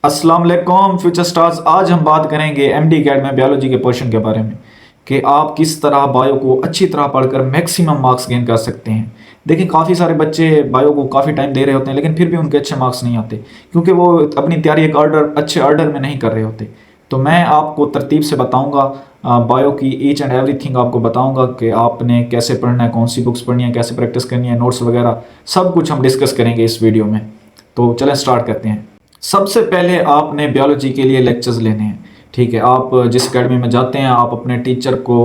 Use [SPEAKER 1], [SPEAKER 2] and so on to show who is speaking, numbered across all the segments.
[SPEAKER 1] अस्सलाम वालेकुम future stars. आज हम बात करेंगे एमडी कैट में बायोलॉजी के पोर्शन के बारे में कि आप किस तरह बायो को अच्छी तरह पढ़कर मैक्सिमम मार्क्स गेन कर सकते हैं। देखिए काफ़ी सारे बच्चे बायो को काफ़ी टाइम दे रहे होते हैं लेकिन फिर भी उनके अच्छे मार्क्स नहीं आते क्योंकि वो अपनी तैयारी एक अच्छे ऑर्डर में नहीं कर रहे होते। तो मैं आपको तरतीब से बताऊंगा बायो की ईच एंड एवरीथिंग आपको बताऊंगा कि आपने कैसे पढ़ना है, कौन सी बुक्स पढ़नी है, कैसे प्रैक्टिस करनी है, नोट्स वगैरह सब कुछ हम डिस्कस करेंगे इस वीडियो में। तो चलें स्टार्ट करते हैं। सबसे पहले आपने बायोलॉजी के लिए लेक्चर्स लेने हैं। ठीक है, आप जिस एकेडमी में जाते हैं आप अपने टीचर को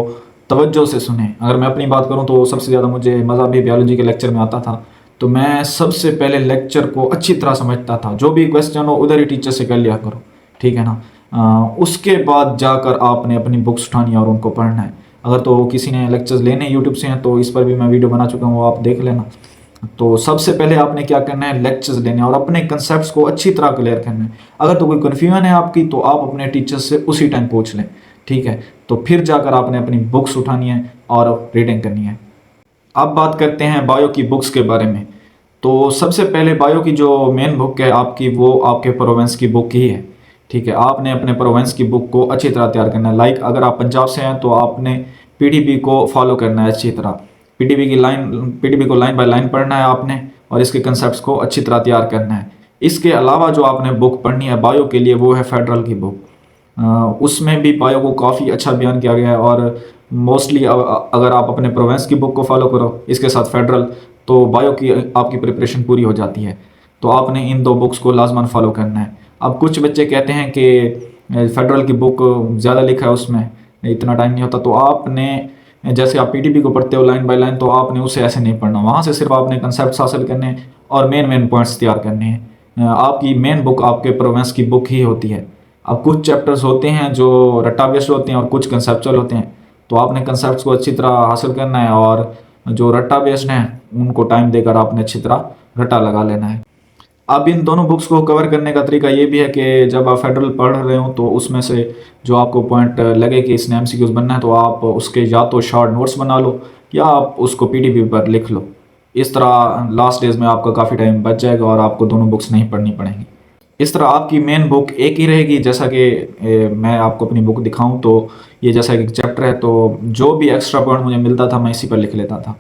[SPEAKER 1] तवज्जो से सुने। अगर मैं अपनी बात करूं तो सबसे ज़्यादा मुझे मज़ा भी बायोलॉजी के लेक्चर में आता था। तो मैं सबसे पहले लेक्चर को अच्छी तरह समझता था, जो भी क्वेश्चन हो उधर ही टीचर से कर लिया करो। ठीक है ना। उसके बाद जाकर आपने अपनी बुक्स उठानी है और उनको पढ़ना है। अगर तो किसी ने लेक्चर्स लेने यूट्यूब से हैं तो इस पर भी मैं वीडियो बना चुका हूँ, वो आप देख लेना। तो सबसे पहले आपने क्या करना है, लेक्चर्स लेने और अपने कंसेप्ट्स को अच्छी तरह क्लियर करना है। अगर तो कोई कन्फ्यूजन है आपकी तो आप अपने टीचर से उसी टाइम पूछ लें। ठीक है, तो फिर जाकर आपने अपनी बुक्स उठानी है और रीडिंग करनी है। अब बात करते हैं बायो की बुक्स के बारे में। तो सबसे पहले बायो की जो मेन बुक है आपकी, वो आपके प्रोवेंस की बुक ही है। ठीक है, आपने अपने प्रोवेंस की बुक को अच्छी तरह तैयार करना है। लाइक अगर आप पंजाब से हैं तो आपने पीडीबी को फॉलो करना है अच्छी तरह। पीडीबी को लाइन बाय लाइन पढ़ना है आपने और इसके कंसेप्ट को अच्छी तरह तैयार करना है। इसके अलावा जो आपने बुक पढ़नी है बायो के लिए वो है फेडरल की बुक। उसमें भी बायो को काफ़ी अच्छा बयान किया गया है और मोस्टली अगर आप अपने प्रोवेंस की बुक को फॉलो करो इसके साथ फेडरल, तो बायो की आपकी प्रिपरेशन पूरी हो जाती है। तो आपने इन दो बुक्स को लाजमन फॉलो करना है। अब कुछ बच्चे कहते हैं कि फेडरल की बुक ज़्यादा लिखा है, उसमें इतना टाइम नहीं होता। तो आपने जैसे आप पीटीबी को पढ़ते हो लाइन बाय लाइन, तो आपने उसे ऐसे नहीं पढ़ना। वहाँ से सिर्फ आपने कंसेप्ट हासिल करने हैं और मेन पॉइंट्स तैयार करने हैं। आपकी मेन बुक आपके प्रोवेंस की बुक ही होती है। अब कुछ चैप्टर्स होते हैं जो रट्टा बेस्ड होते हैं और कुछ कंसेप्चुअल होते हैं। तो आपने कंसेप्ट को अच्छी तरह हासिल करना है और जो रट्टा बेस्ड हैं उनको टाइम देकर आपने अच्छी तरह रट्टा लगा लेना है। अब इन दोनों बुक्स को कवर करने का तरीका ये भी है कि जब आप फेडरल पढ़ रहे हो तो उसमें से जो आपको पॉइंट लगे कि इसने एमसीक्यूज बनना है तो आप उसके या तो शॉर्ट नोट्स बना लो या आप उसको पीडीबी पर लिख लो। इस तरह लास्ट डेज में आपका काफ़ी टाइम बच जाएगा और आपको दोनों बुक्स नहीं पढ़नी पड़ेंगी। इस तरह आपकी मेन बुक एक ही रहेगी। जैसा कि मैं आपको अपनी बुक दिखाऊं तो ये जैसा एक चैप्टर है, तो जो भी एक्स्ट्रा पॉइंट मुझे मिलता था मैं इसी पर लिख लेता था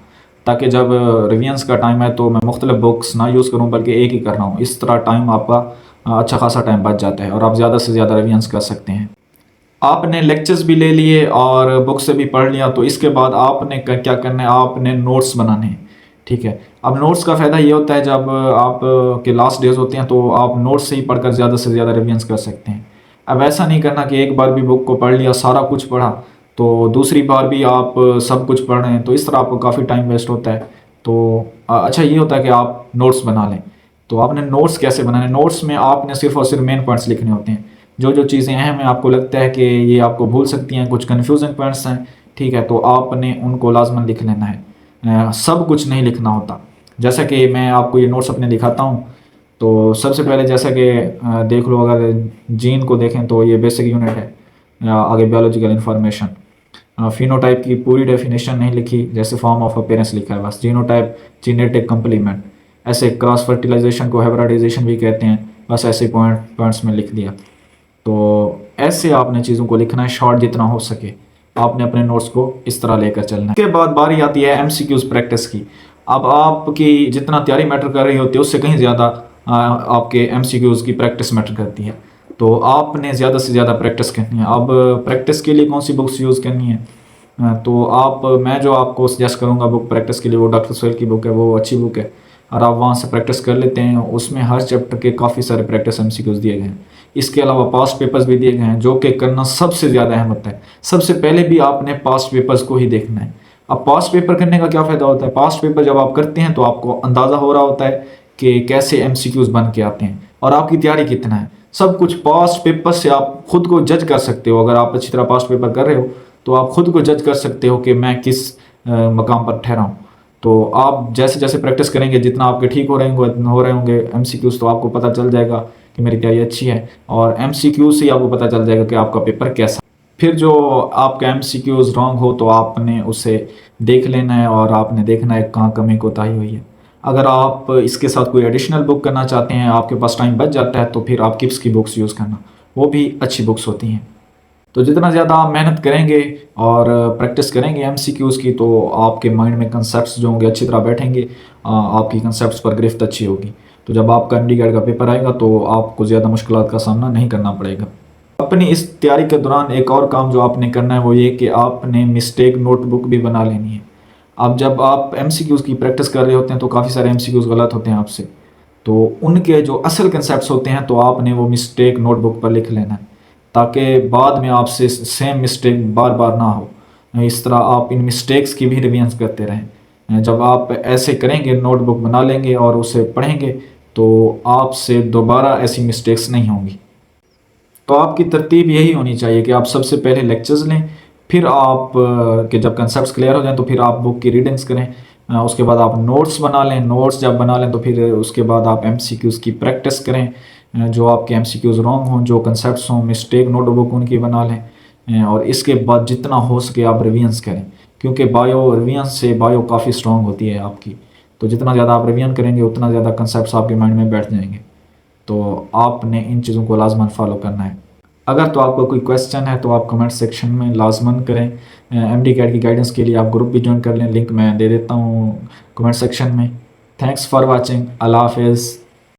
[SPEAKER 1] ताकि जब रिविजन्स का टाइम है तो मैं मुख्तलिफ बुक्स ना यूज़ करूं बल्कि एक ही कर रहा हूँ। इस तरह टाइम आपका अच्छा खासा टाइम बच जाता है और आप ज़्यादा से ज़्यादा रिविजन्स कर सकते हैं। आपने लेक्चर्स भी ले लिए और बुक से भी पढ़ लिया, तो इसके बाद आपने क्या करना है, आपने नोट्स बनाने हैं। ठीक है, अब नोट्स का फ़ायदा ये होता है जब आप के लास्ट डेज होते हैं तो आप नोट्स से ही पढ़कर ज़्यादा से ज़्यादा रिविजन्स कर सकते हैं। अब ऐसा नहीं करना कि एक बार भी बुक को पढ़ लिया, सारा कुछ पढ़ा, तो दूसरी बार भी आप सब कुछ पढ़ रहे हैं, तो इस तरह आपको काफ़ी टाइम वेस्ट होता है। तो अच्छा ये होता है कि आप नोट्स बना लें। तो आपने नोट्स कैसे बनाने, नोट्स में आपने सिर्फ और सिर्फ मेन पॉइंट्स लिखने होते हैं। जो जो चीज़ें अहम हैं आपको लगता है कि ये आपको भूल सकती हैं, कुछ कन्फ्यूजन पॉइंट्स हैं, ठीक है, तो आपने उनको लाजमन लिख लेना है। सब कुछ नहीं लिखना होता। जैसा कि मैं आपको ये नोट्स अपने दिखाता हूँ। तो सबसे पहले जैसा कि देख लो, अगर जीन को देखें तो ये बेसिक यूनिट है। आगे बायोलॉजिकल इंफॉर्मेशन, फिनोटाइप की पूरी डेफिनेशन नहीं लिखी, जैसे फॉर्म ऑफ अपेयरेंस लिखा है बस। जीनोटाइप जीनेटिक कंप्लीमेंट, ऐसे क्रॉस फर्टिलाइजेशन को हाइब्रिडाइजेशन भी कहते हैं, बस ऐसे पॉइंट्स में लिख दिया। तो ऐसे आपने चीज़ों को लिखना है शॉर्ट जितना हो सके। आपने अपने नोट्स को इस तरह लेकर चलना है। इसके बाद बारी आती है एमसीक्यूज प्रैक्टिस की। अब आपकी जितना तैयारी मैटर कर रही होती है उससे कहीं ज़्यादा आपके एमसीक्यूज की प्रैक्टिस मैटर करती है। तो आपने ज़्यादा से ज़्यादा प्रैक्टिस करनी है। अब प्रैक्टिस के लिए कौन सी बुक्स यूज़ करनी है, तो मैं जो आपको सजेस्ट करूँगा बुक प्रैक्टिस के लिए वो डॉक्टर सोहेल की बुक है, वो अच्छी बुक है और आप वहाँ से प्रैक्टिस कर लेते हैं। उसमें हर चैप्टर के काफ़ी सारे प्रैक्टिस एमसीक्यूज दिए गए हैं। इसके अलावा पास्ट पेपर्स भी दिए गए हैं जो कि करना सबसे ज़्यादा अहम होता है। सबसे पहले भी आपने पास्ट पेपर्स को ही देखना है। अब पास्ट पेपर करने का क्या फ़ायदा होता है, पास्ट पेपर जब आप करते हैं तो आपको अंदाज़ा हो रहा होता है कि कैसे एमसीक्यूज बन के आते हैं और आपकी तैयारी कितना है। सब कुछ पास्ट पेपर से आप खुद को जज कर सकते हो। अगर आप अच्छी तरह पास्ट पेपर कर रहे हो तो आप खुद को जज कर सकते हो कि मैं किस मकाम पर ठहरा हूँ। तो आप जैसे जैसे प्रैक्टिस करेंगे, जितना आपके ठीक हो रहे होंगे एमसीक्यूज, तो आपको पता चल जाएगा कि मेरी तैयारी अच्छी है और एमसीक्यूज से आपको पता चल जाएगा कि आपका पेपर कैसा। फिर जो आपका एमसीक्यूज रॉन्ग हो तो आपने उसे देख लेना है और आपने देखना है कहाँ कमी कोताही हुई है। अगर आप इसके साथ कोई एडिशनल बुक करना चाहते हैं, आपके पास टाइम बच जाता है, तो फिर आप किप्स की बुक्स यूज़ करना, वो भी अच्छी बुक्स होती हैं। तो जितना ज़्यादा आप मेहनत करेंगे और प्रैक्टिस करेंगे एमसीक्यूज़ की, तो आपके माइंड में कंसेप्ट्स जो होंगे अच्छी तरह बैठेंगे, आपकी कंसेप्ट्स पर गिरफ्त अच्छी होगी। तो जब आपका एमडी कैट का पेपर आएगा तो आपको ज़्यादा मुश्किलात का सामना नहीं करना पड़ेगा। अपनी इस तैयारी के दौरान एक और काम जो आपने करना है वो ये कि आपने मिस्टेक नोटबुक भी बना लेनी है। अब जब आप एमसीक्यूज़ की प्रैक्टिस कर रहे होते हैं तो काफ़ी सारे एमसीक्यूज़ गलत होते हैं आपसे, तो उनके जो असल कंसेप्ट्स होते हैं तो आपने वो मिस्टेक नोटबुक पर लिख लेना है, ताकि बाद में आपसे सेम मिस्टेक बार बार ना हो। इस तरह आप इन मिस्टेक्स की भी रिवीजन करते रहें। जब आप ऐसे करेंगे, नोटबुक बना लेंगे और उसे पढ़ेंगे, तो आपसे दोबारा ऐसी मिस्टेक्स नहीं होंगी। तो आपकी तरतीब यही होनी चाहिए कि आप सबसे पहले लेक्चर्स लें, फिर आप के जब कंसेप्ट्स क्लियर हो जाएं तो फिर आप बुक की रीडिंग्स करें। उसके बाद आप नोट्स बना लें, नोट्स जब बना लें तो फिर उसके बाद आप एमसीक्यूज़ की प्रैक्टिस करें। जो आपके एमसीक्यूज़ रॉन्ग हों, जो कंसेप्ट्स हों मिस्टेक नोटबुक उनकी बना लें। और इसके बाद जितना हो सके आप रिवीजन्स करें, क्योंकि बायो रिवीजन से बायो काफ़ी स्ट्रॉन्ग होती है आपकी। तो जितना ज़्यादा आप रिवीजन करेंगे उतना ज़्यादा कंसेप्ट्स आपके माइंड में बैठ जाएंगे। तो आपने इन चीज़ों को लाजमन फॉलो करना है। अगर तो आपका कोई क्वेश्चन है तो आप कमेंट सेक्शन में लाजमन करें। एमडी कैट की गाइडेंस के लिए आप ग्रुप भी ज्वाइन कर लें, लिंक मैं दे देता हूँ कमेंट सेक्शन में। Thanks for watching. अल्लाह हाफिज़।